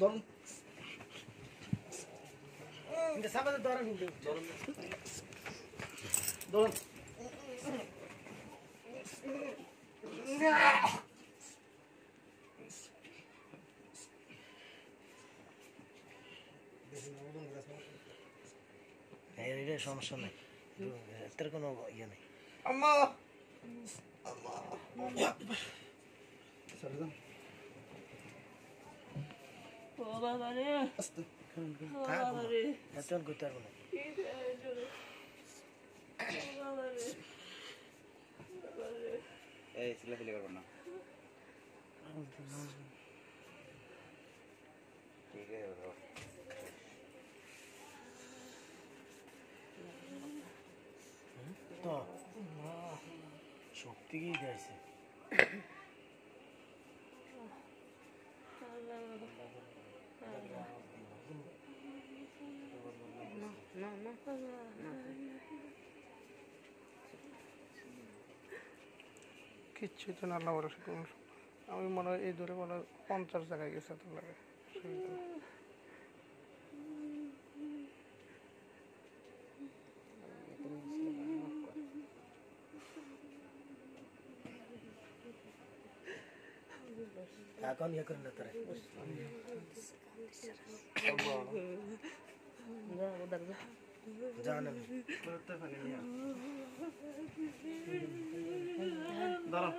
ধরুন இந்த சபத ধরুন ধরুন ধরুন এটা সমস্যা নাই এর কোনো ইয়ে নেই আম্মা আম্মা সরদাম ও বাবা রে আস্তে বাবা রে এত করতে পারবো না বাবা রে এই সিলাফিলি করবো না ঠিক আছে তো শক্তি কি দিয়েছে কিচ্ছুই তো না আল্লাহ ভরসা করুন আমি মনে হয় এই দূরে মনে হয় 50 জায়গায় গেছে তো লাগে এখন ইয়ে করেন না তারা জানেন দাঁড়াও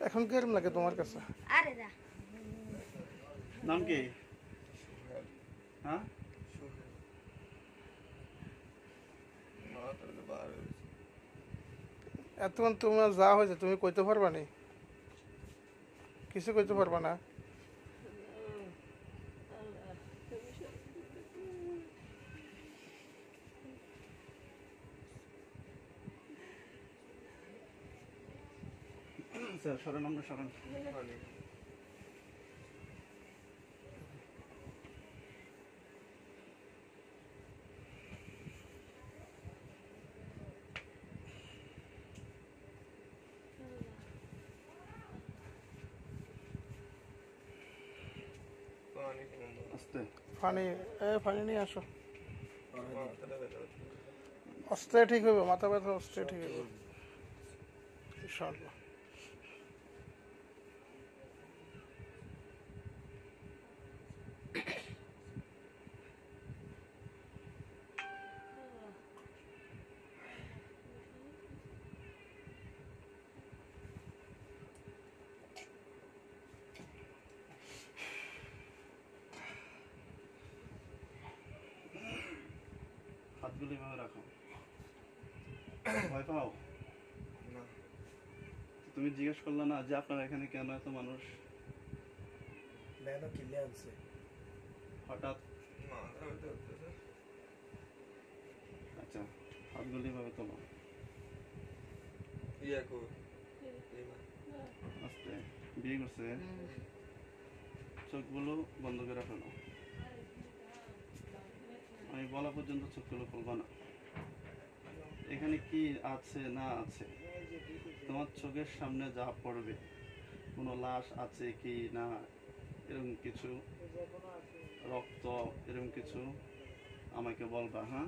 এখন কেরম লাগে তোমার কাছে আরে দা নাম কি হ্যাঁ এতক্ষণ তোমার যা হয়েছে তুমি কইতে পারবা নি কিছু কইতে পারবা না স্যার সরেন আমরা সরেন আস্তে পানি নিয়ে আসো অস্ত্রে ঠিক হবে মাথা ব্যথা অস্ত্রে ঠিক হবে ইনশাআল্লাহ হাতগুলো এভাবে রাখো ভয় পাও না তুমি জিজ্ঞেস করলে না যে আপনার এখানে কেন এত মানুষ ম্যানও কিনে আনছে হঠাৎ আচ্ছা হাতগুলো এভাবে তোলো আস্তে বিয়ে করছে চোখগুলো বন্ধ করে ফেলো আমি বলা পর্যন্ত চোখগুলো খুলবা না এখানে কি আছে না আছে তোমার চোখের সামনে যা পড়বে কোনো লাশ আছে কি না এরকম কিছু রক্ত এরকম কিছু আমাকে বলবা হ্যাঁ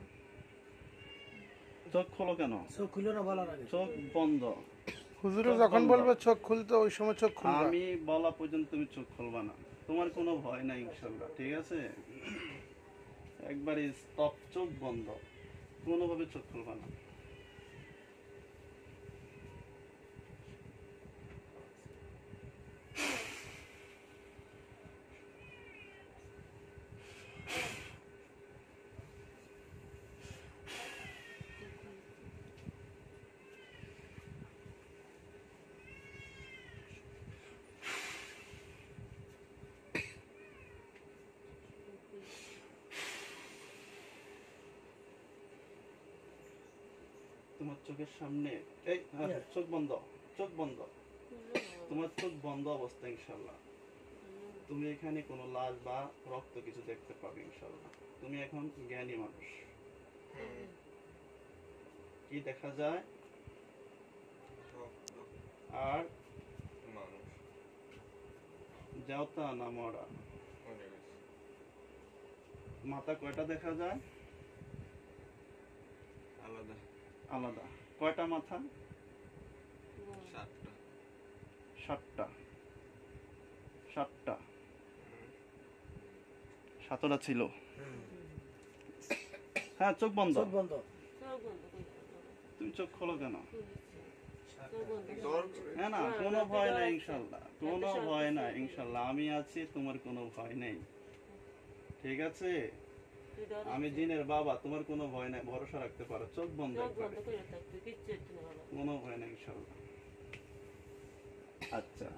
চোখ খোলো কেন চোখ খুলো না বলার আগে চোখ বন্ধ হুজুরে যখন বলবে চোখ খুলতে ওই সময় চোখ খুলবে আমি বলা পর্যন্ত তুমি চোখ খুলবা না তোমার কোনো ভয় নাই ইনশাল্লাহ ঠিক আছে একবারে স্টপ চোখ বন্ধ কোনোভাবে চোখ খুলবা না তোমার চোখের সামনে এই চোখ বন্ধ চোখ বন্ধ তোমার চোখ বন্ধ অবস্থা ইনশাল্লাহ তুমি এখানে কোনো লাশ বা রক্ত কিছু দেখতে পাবে ইনশাল্লাহ তুমি এখন জ্ঞানী মানুষ কি দেখা যায় আর মানুষ দেওতা না মরা? মরে গেছে। মাথা কয়টা দেখা যায়? আলাদা আলাদা। কয়টা মাথা? 7টা। 7টা। 7টা। 7টা ছিল। হ্যাঁ, চোখ বন্ধ। চোখ বন্ধ। চোখ বন্ধ করে তুমি চোখ খোলো কেন? চোখ বন্ধ দর করে হ্যাঁ না, কোনো ভয় নাই ইনশাল্লাহ, কোনো ভয় নাই ইনশাল্লাহ। আমি আছি, তোমার কোনো ভয় নেই, ঠিক আছে? আমি জিনের বাবা, তোমার কোনো ভয় নাই, ভরসা রাখতে পারো। চোখ বন্ধ চোখ একবারে। বন্ধ করে থাকবে, কিচ্ছু হচ্ছে না বাবা। কোনো ভয় নাই ইনশাল্লাহ। আচ্ছা,